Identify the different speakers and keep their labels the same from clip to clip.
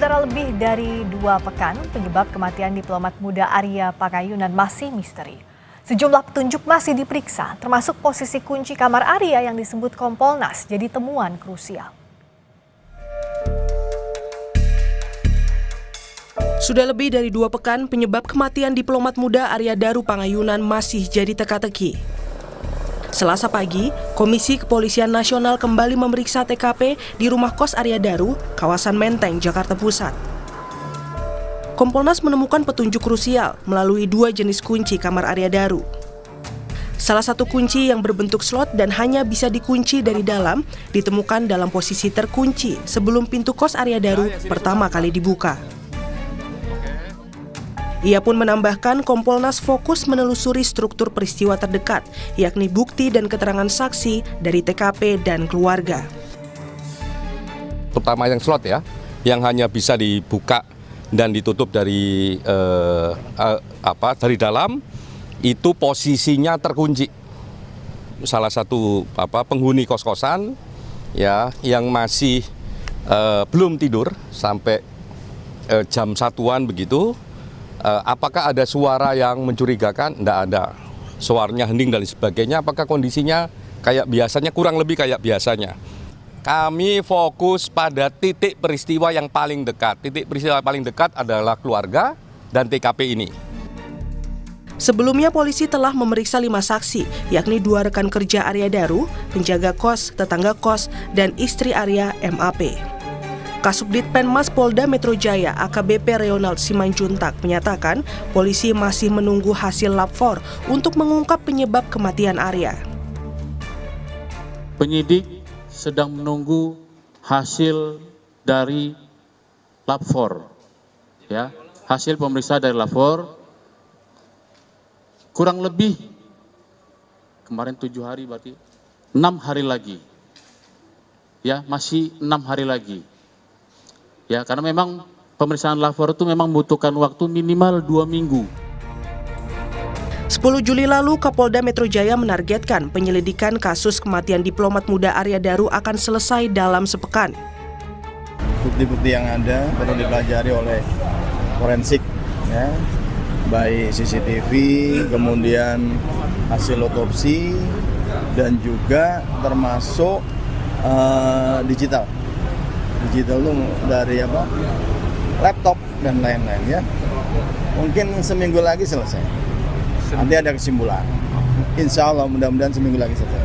Speaker 1: Saudara, lebih dari 2 pekan, penyebab kematian diplomat muda Arya Pakayunan masih misteri. Sejumlah petunjuk masih diperiksa, termasuk posisi kunci kamar Arya yang disebut Kompolnas jadi temuan krusial.
Speaker 2: Sudah lebih dari 2 pekan, penyebab kematian diplomat muda Arya Daru Pakayunan masih jadi teka-teki. Selasa pagi, Komisi Kepolisian Nasional kembali memeriksa TKP di rumah kos Arya Daru, kawasan Menteng, Jakarta Pusat. Kompolnas menemukan petunjuk krusial melalui 2 jenis kunci kamar Arya Daru. Salah satu kunci yang berbentuk slot dan hanya bisa dikunci dari dalam ditemukan dalam posisi terkunci sebelum pintu kos Arya Daru pertama kali dibuka. Ia pun menambahkan Kompolnas fokus menelusuri struktur peristiwa terdekat, yakni bukti dan keterangan saksi dari TKP dan keluarga.
Speaker 3: Terutama yang slot ya, yang hanya bisa dibuka dan ditutup dari dalam, itu posisinya terkunci. Salah satu penghuni kos-kosan ya yang masih belum tidur sampai jam 1-an begitu. Apakah ada suara yang mencurigakan? Tidak ada. Suaranya hening dan sebagainya. Apakah kondisinya kayak biasanya? Kurang lebih kayak biasanya. Kami fokus pada titik peristiwa yang paling dekat. Titik peristiwa paling dekat adalah keluarga dan TKP ini.
Speaker 2: Sebelumnya polisi telah memeriksa 5 saksi, yakni 2 rekan kerja Arya Daru, penjaga kos, tetangga kos, dan istri Arya MAP. Kasubdit Penmas Polda Metro Jaya AKBP Reonald Simanjuntak menyatakan polisi masih menunggu hasil lab 4 untuk mengungkap penyebab kematian Arya.
Speaker 4: Penyidik sedang menunggu hasil dari lab 4. Ya, hasil pemeriksaan dari lab 4 kurang lebih kemarin 7 hari berarti 6 hari lagi. Ya, masih 6 hari lagi. Ya, karena memang pemeriksaan lapor itu memang membutuhkan waktu minimal 2 minggu.
Speaker 2: 10 Juli lalu, Kapolda Metro Jaya menargetkan penyelidikan kasus kematian diplomat muda Arya Daru akan selesai dalam sepekan.
Speaker 5: Bukti-bukti yang ada perlu dipelajari oleh forensik, ya, baik CCTV, kemudian hasil otopsi, dan juga termasuk digital itu dari laptop dan lain-lain ya. Mungkin seminggu lagi selesai. Nanti ada kesimpulan. Insya Allah mudah-mudahan seminggu lagi selesai.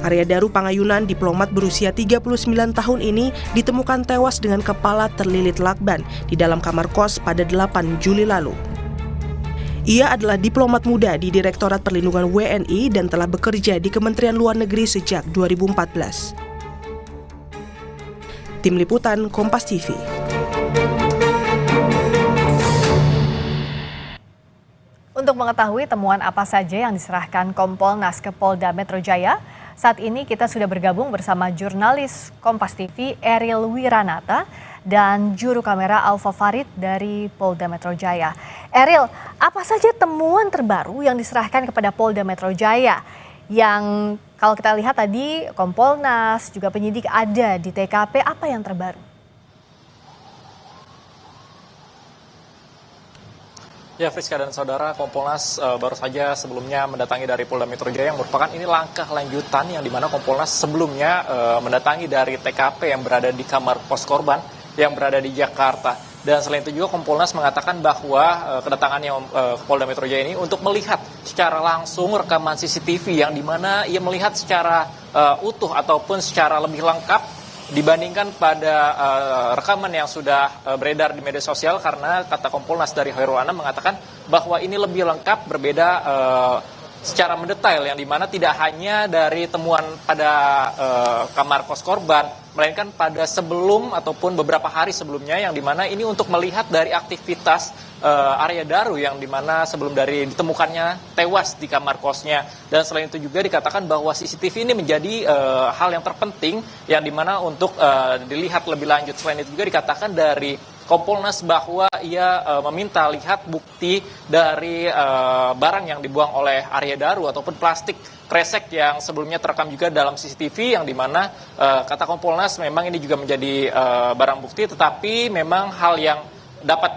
Speaker 2: Arya Daru Pakayunan, diplomat berusia 39 tahun ini ditemukan tewas dengan kepala terlilit lakban di dalam kamar kos pada 8 Juli lalu. Ia adalah diplomat muda di Direktorat Perlindungan WNI dan telah bekerja di Kementerian Luar Negeri sejak 2014. Tim Liputan Kompas TV.
Speaker 1: Untuk mengetahui temuan apa saja yang diserahkan Kompolnas ke Polda Metro Jaya, saat ini kita sudah bergabung bersama jurnalis Kompas TV Eril Wiranata dan juru kamera Alfa Farid dari Polda Metro Jaya. Eril, apa saja temuan terbaru yang diserahkan kepada Polda Metro Jaya yang kalau kita lihat tadi Kompolnas juga penyidik ada di TKP, apa yang terbaru?
Speaker 6: Ya, Friska dan saudara, Kompolnas baru saja sebelumnya mendatangi dari Polda Metro Jaya yang merupakan ini langkah lanjutan yang dimana Kompolnas sebelumnya mendatangi dari TKP yang berada di kamar kos korban yang berada di Jakarta. Dan selain itu juga Kompolnas mengatakan bahwa kedatangannya ke Polda Metro Jaya ini untuk melihat secara langsung rekaman CCTV yang dimana ia melihat secara utuh ataupun secara lebih lengkap dibandingkan pada rekaman yang sudah beredar di media sosial, karena kata Kompolnas dari Hoirul Anam mengatakan bahwa ini lebih lengkap, berbeda secara mendetail, yang dimana tidak hanya dari temuan pada kamar kos korban, melainkan pada sebelum ataupun beberapa hari sebelumnya, yang dimana ini untuk melihat dari aktivitas Arya Daru yang dimana sebelum dari ditemukannya tewas di kamar kosnya. Dan selain itu juga dikatakan bahwa CCTV ini menjadi hal yang terpenting yang dimana untuk dilihat lebih lanjut. Selain itu juga dikatakan dari Kompolnas bahwa ia meminta lihat bukti dari barang yang dibuang oleh Arya Daru ataupun plastik kresek yang sebelumnya terekam juga dalam CCTV, yang dimana kata Kompolnas memang ini juga menjadi barang bukti, tetapi memang hal yang dapat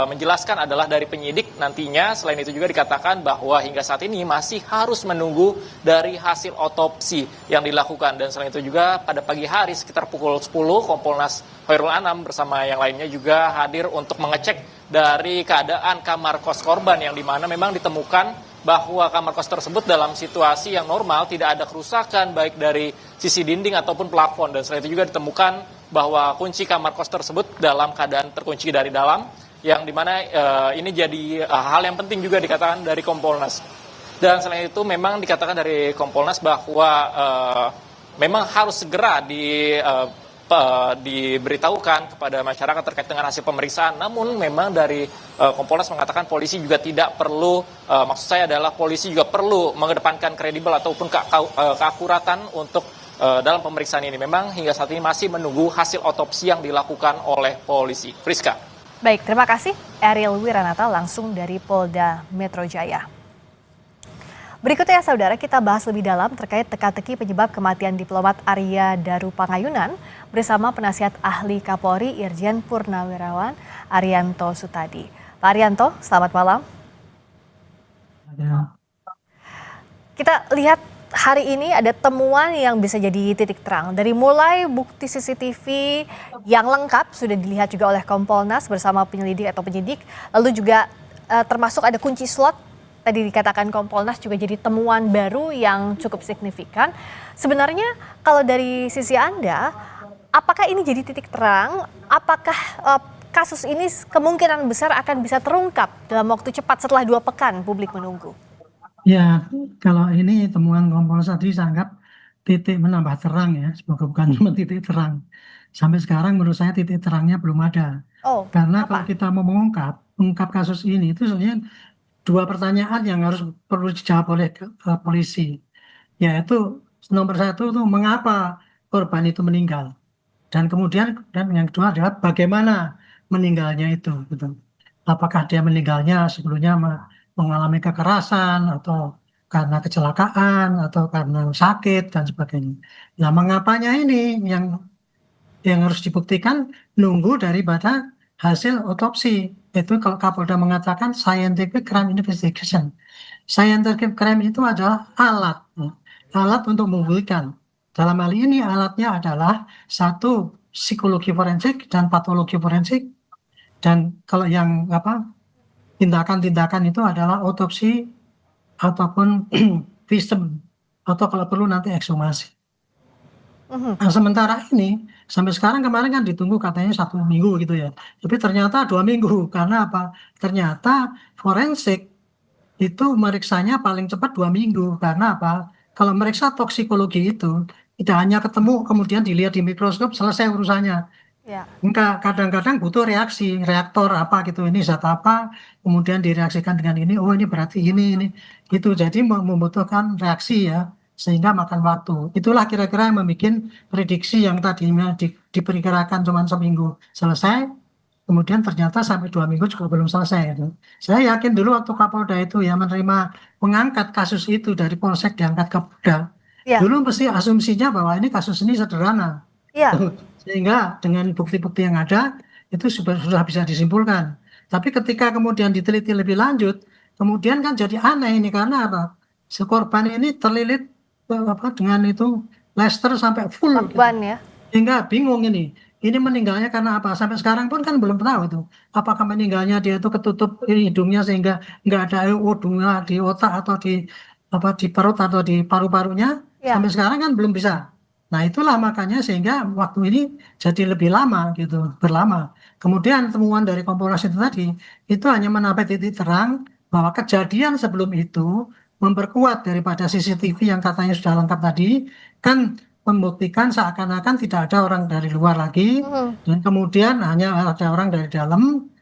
Speaker 6: menjelaskan adalah dari penyidik nantinya. Selain itu juga dikatakan bahwa hingga saat ini masih harus menunggu dari hasil otopsi yang dilakukan. Dan selain itu juga pada pagi hari sekitar pukul 10 Kompolnas Khairul Anam bersama yang lainnya juga hadir untuk mengecek dari keadaan kamar kos korban, yang dimana memang ditemukan bahwa kamar kos tersebut dalam situasi yang normal, tidak ada kerusakan baik dari sisi dinding ataupun plafon. Dan selain itu juga ditemukan bahwa kunci kamar kos tersebut dalam keadaan terkunci dari dalam, yang dimana ini jadi hal yang penting juga dikatakan dari Kompolnas. Dan selain itu memang dikatakan dari Kompolnas bahwa memang harus segera diberitahukan kepada masyarakat terkait dengan hasil pemeriksaan. Namun memang dari Kompolnas mengatakan polisi juga tidak perlu, maksud saya adalah polisi juga perlu mengedepankan kredibel ataupun keakuratan untuk dalam pemeriksaan ini. Memang hingga saat ini masih menunggu hasil otopsi yang dilakukan oleh polisi. Friska.
Speaker 1: Baik, terima kasih Ariel Wiranata langsung dari Polda Metro Jaya. Berikutnya saudara, kita bahas lebih dalam terkait teka-teki penyebab kematian diplomat Arya Daru Pangayunan bersama penasihat ahli Kapolri Irjen Purnawirawan Arianto Sutadi. Pak Arianto, selamat malam. Kita lihat hari ini ada temuan yang bisa jadi titik terang. Dari mulai bukti CCTV yang lengkap sudah dilihat juga oleh Kompolnas bersama penyelidik atau penyidik. Lalu juga termasuk ada kunci slot. Tadi dikatakan Kompolnas juga jadi temuan baru yang cukup signifikan. Sebenarnya kalau dari sisi Anda, apakah ini jadi titik terang? Apakah kasus ini kemungkinan besar akan bisa terungkap dalam waktu cepat setelah 2 pekan publik menunggu?
Speaker 7: Ya, kalau ini temuan Kompolnas tadi saya anggap titik menambah terang ya, semoga bukan cuma titik terang. Sampai sekarang menurut saya titik terangnya belum ada. Karena kalau kita mau mengungkap kasus ini itu sebenarnya 2 pertanyaan yang perlu dijawab oleh polisi. Yaitu nomor 1 itu mengapa korban itu meninggal. Dan kemudian yang kedua adalah bagaimana meninggalnya itu. Gitu. Apakah dia meninggalnya sebelumnya mengalami kekerasan atau karena kecelakaan atau karena sakit dan sebagainya. Nah, mengapanya ini yang harus dibuktikan nunggu daripada hasil otopsi. Itu kalau Kapolda mengatakan scientific crime investigation. Scientific crime itu adalah alat untuk membuktikan. Dalam hal ini alatnya adalah 1 psikologi forensik dan patologi forensik. Dan kalau yang tindakan-tindakan itu adalah otopsi ataupun visum atau kalau perlu nanti ekshumasi. Nah, sementara ini sampai sekarang kemarin kan ditunggu katanya 1 minggu gitu ya. Tapi ternyata 2 minggu karena apa? Ternyata forensik itu meriksanya paling cepat 2 minggu karena apa? Kalau meriksa toksikologi itu tidak hanya ketemu kemudian dilihat di mikroskop selesai urusannya. Enggak, kadang-kadang butuh reaktor apa gitu, ini zat apa, kemudian direaksikan dengan ini, oh ini berarti ini, gitu. Jadi membutuhkan reaksi ya, sehingga makan waktu. Itulah kira-kira yang membuat prediksi yang tadinya diperkirakan cuma seminggu selesai, kemudian ternyata sampai 2 minggu juga belum selesai. Gitu. Saya yakin dulu waktu Kapolda itu ya menerima mengangkat kasus itu dari Polsek diangkat ke Polda, dulu mesti asumsinya bahwa ini kasus ini sederhana. Sehingga dengan bukti-bukti yang ada itu sudah bisa disimpulkan. Tapi ketika kemudian diteliti lebih lanjut, kemudian kan jadi aneh ini karena apa? Si korban ini terlilit dengan itu Lester sampai full.
Speaker 1: Korban ya.
Speaker 7: Sehingga bingung ini meninggalnya karena apa? Sampai sekarang pun kan belum tahu itu. Apakah meninggalnya dia itu ketutup hidungnya sehingga nggak ada udungnya di otak atau di perut atau di paru-parunya? Sampai sekarang kan belum bisa. Nah itulah makanya sehingga waktu ini jadi lebih lama gitu, berlama. Kemudian temuan dari Kompolnas itu tadi, itu hanya menambah titik terang bahwa kejadian sebelum itu memperkuat daripada CCTV yang katanya sudah lengkap tadi, kan membuktikan seakan-akan tidak ada orang dari luar lagi, dan kemudian hanya ada orang dari dalam,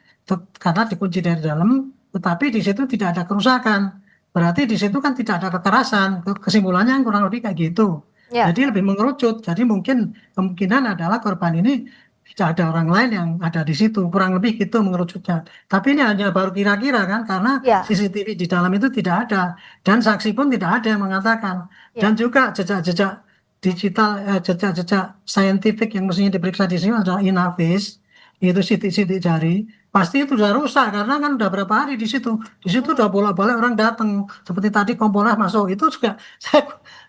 Speaker 7: karena dikunci dari dalam, tetapi di situ tidak ada kerusakan. Berarti di situ kan tidak ada kekerasan, kesimpulannya kurang lebih kayak gitu. Jadi lebih mengerucut. Jadi mungkin kemungkinan adalah korban ini tidak ada orang lain yang ada di situ, kurang lebih gitu mengerucutnya. Tapi ini hanya baru kira-kira kan, karena
Speaker 1: Ya.
Speaker 7: CCTV di dalam itu tidak ada, dan saksi pun tidak ada yang mengatakan. Dan juga jejak-jejak digital, jejak-jejak saintifik yang mestinya diperiksa di sini adalah inavis, itu sidik-sidik jari, pasti itu sudah rusak karena kan udah berapa hari di situ. Di situ udah bolak-balik orang datang, seperti tadi Kompolnas masuk, itu juga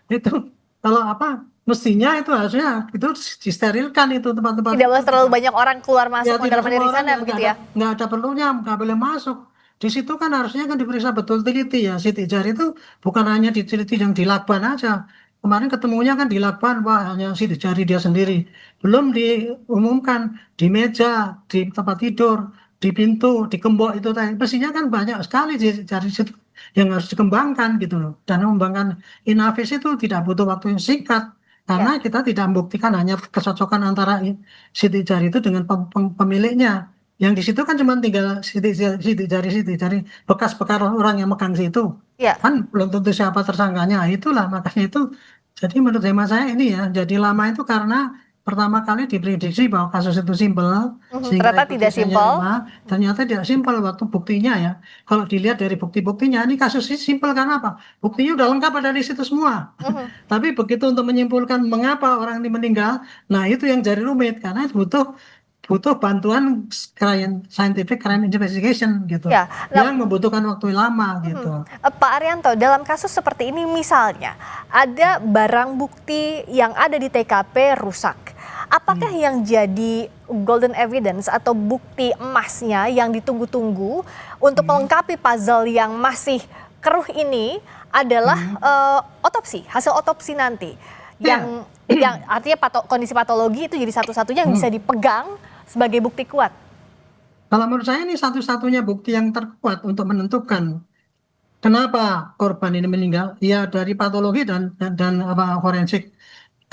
Speaker 7: itu kalau apa mestinya itu harusnya itu disterilkan itu tempat-tempat.
Speaker 1: Tidak boleh terlalu banyak orang keluar masuk
Speaker 7: Ya,
Speaker 1: mondar
Speaker 7: tidak
Speaker 1: mandir
Speaker 7: semua
Speaker 1: di
Speaker 7: orang,
Speaker 1: sana begitu ya.
Speaker 7: nggak ada perlunya, nggak boleh masuk. Di situ kan harusnya kan diperiksa betul teliti ya. Sidik jari itu bukan hanya diteliti yang di lakban aja. Kemarin ketemunya kan di lakban, wah hanya sidik jari dia sendiri. Belum diumumkan di meja, di tempat tidur, di pintu, di gembok itu tadi. Mestinya kan banyak sekali jari situ yang harus dikembangkan gitu loh. Dan mengembangkan inavis itu tidak butuh waktu yang singkat. Karena kita tidak membuktikan hanya kecocokan antara sidik jari itu dengan pemiliknya. Yang di situ kan cuma tinggal sidik jari bekas-bekas orang yang megang situ.
Speaker 1: Ya.
Speaker 7: Kan belum tentu siapa tersangkanya. Itulah makanya itu. Jadi menurut hemat saya ini ya, jadi lama itu karena pertama kali diprediksi bahwa kasus itu simpel, sehingga
Speaker 1: ternyata tidak simpel.
Speaker 7: Ternyata tidak simpel waktu buktinya ya. Kalau dilihat dari bukti-buktinya, ini kasus ini simpel karena apa? Buktinya udah lengkap ada di situ semua. Tapi begitu untuk menyimpulkan mengapa orang ini meninggal, nah itu yang jadi rumit karena butuh bantuan scientific crime investigation gitu,
Speaker 1: Ya,
Speaker 7: yang membutuhkan waktu lama gitu.
Speaker 1: Pak Arianto, dalam kasus seperti ini misalnya ada barang bukti yang ada di TKP rusak. Apakah yang jadi golden evidence atau bukti emasnya yang ditunggu-tunggu untuk melengkapi puzzle yang masih keruh ini adalah otopsi, hasil otopsi nanti yang artinya kondisi patologi itu jadi satu-satunya yang bisa dipegang sebagai bukti kuat?
Speaker 7: Kalau menurut saya ini satu-satunya bukti yang terkuat untuk menentukan kenapa korban ini meninggal, ya dari patologi dan apa forensik,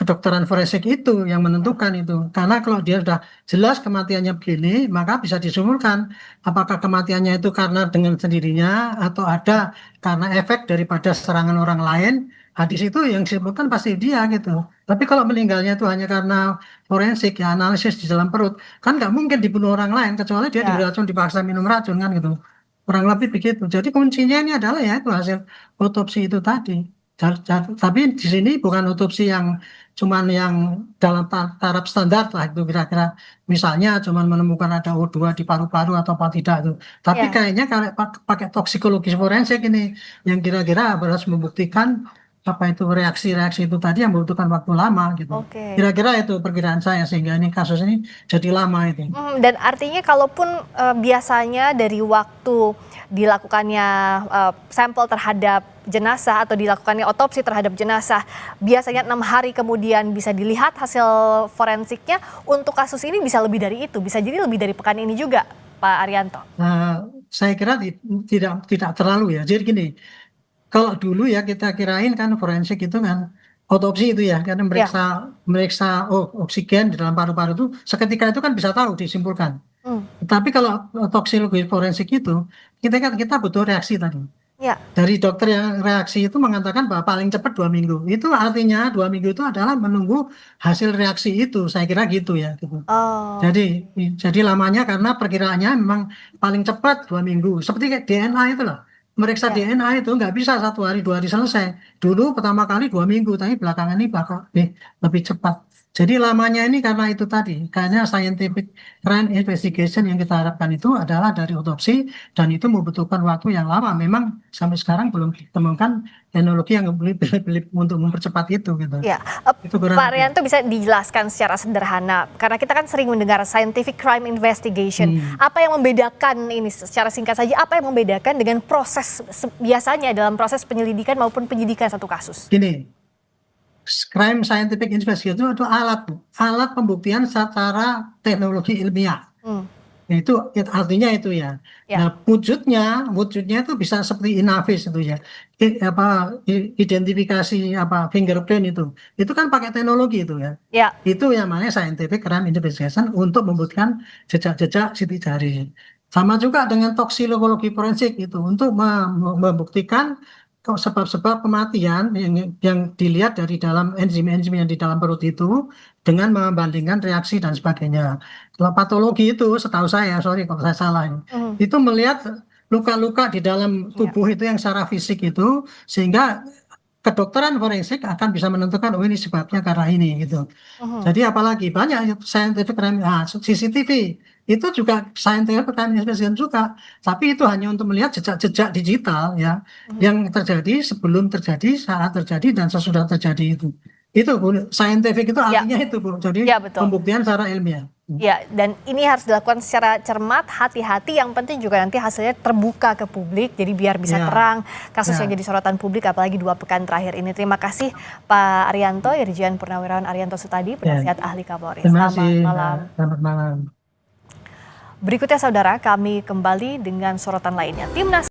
Speaker 7: kedokteran forensik itu yang menentukan itu. Karena kalau dia sudah jelas kematiannya begini, maka bisa disimpulkan apakah kematiannya itu karena dengan sendirinya atau ada karena efek daripada serangan orang lain. Di situ yang disimpulkan pasti dia gitu. Tapi kalau meninggalnya itu hanya karena forensik ya analisis di dalam perut, kan nggak mungkin dibunuh orang lain kecuali dia diracun, dipaksa minum racun kan gitu. Kurang lebih begitu. Jadi kuncinya ini adalah ya itu hasil otopsi itu tadi. Tapi di sini bukan otopsi yang cuman yang dalam taraf standar lah itu kira-kira misalnya cuman menemukan ada O2 di paru-paru atau apa tidak itu. Tapi kayaknya kalau pakai toksikologi forensik ini yang kira-kira harus membuktikan apa itu reaksi-reaksi itu tadi yang membutuhkan waktu lama gitu. Kira-kira itu perkiraan saya sehingga ini kasus ini jadi lama itu.
Speaker 1: Dan artinya kalaupun biasanya dari waktu dilakukannya sampel terhadap jenazah atau dilakukannya otopsi terhadap jenazah biasanya 6 hari kemudian bisa dilihat hasil forensiknya, untuk kasus ini bisa lebih dari itu, bisa jadi lebih dari pekan ini juga, Pak Arianto.
Speaker 7: Saya kira tidak terlalu ya. Jadi gini, kalau dulu ya kita kirain kan forensik itu kan otopsi itu ya, karena meriksa oksigen di dalam paru-paru itu seketika itu kan bisa tahu disimpulkan. Tapi kalau toksikologi forensik itu kita butuh reaksi tadi. Dari dokter yang reaksi itu mengatakan bahwa paling cepat 2 minggu. Itu artinya 2 minggu itu adalah menunggu hasil reaksi itu. Saya kira gitu ya. Gitu. Jadi lamanya karena perkiraannya memang paling cepat 2 minggu. Seperti kayak DNA itu loh. Meriksa DNA itu nggak bisa 1 hari 2 hari selesai. Dulu pertama kali 2 minggu, tapi belakangan ini bakal lebih cepat. Jadi lamanya ini karena itu tadi, karena scientific crime investigation yang kita harapkan itu adalah dari otopsi dan itu membutuhkan waktu yang lama. Memang sampai sekarang belum ditemukan teknologi yang untuk mempercepat itu gitu.
Speaker 1: Ya, Pak Arianto bisa dijelaskan secara sederhana karena kita kan sering mendengar scientific crime investigation. Apa yang membedakan ini secara singkat saja? Apa yang membedakan dengan proses biasanya dalam proses penyelidikan maupun penyidikan satu kasus?
Speaker 7: Gini. Crime scientific investigation itu alat pembuktian secara teknologi ilmiah. Itu artinya itu ya. Nah wujudnya itu bisa seperti inavis itu ya. Identifikasi fingerprint itu kan pakai teknologi itu ya. Itu yang namanya scientific crime investigation untuk membuktikan jejak-jejak sidik jari. Sama juga dengan toksikologi forensik itu untuk membuktikan kok sebab-sebab kematian yang dilihat dari dalam enzim-enzim yang di dalam perut itu dengan membandingkan reaksi dan sebagainya. Kalau patologi itu setahu saya, sorry kalau saya salah, itu melihat luka-luka di dalam tubuh itu yang secara fisik itu, sehingga kedokteran forensik akan bisa menentukan oh ini sebabnya karena ini gitu. Jadi apalagi banyak scientific crime, CCTV itu juga scientific crime investigation juga, tapi itu hanya untuk melihat jejak-jejak digital ya yang terjadi sebelum terjadi, saat terjadi dan sesudah terjadi itu. Itu Bu, scientific itu artinya itu Bu. Jadi pembuktian secara ilmiah.
Speaker 1: Ya, dan ini harus dilakukan secara cermat, hati-hati. Yang penting juga nanti hasilnya terbuka ke publik, jadi biar bisa terang kasus yang jadi sorotan publik, apalagi 2 pekan terakhir ini. Terima kasih Pak Arianto, Irjen Purnawirawan Arianto Sutadi, penasihat ahli Kapolri.
Speaker 7: Terima kasih.
Speaker 1: Selamat malam. Berikutnya saudara, kami kembali dengan sorotan lainnya. Timnas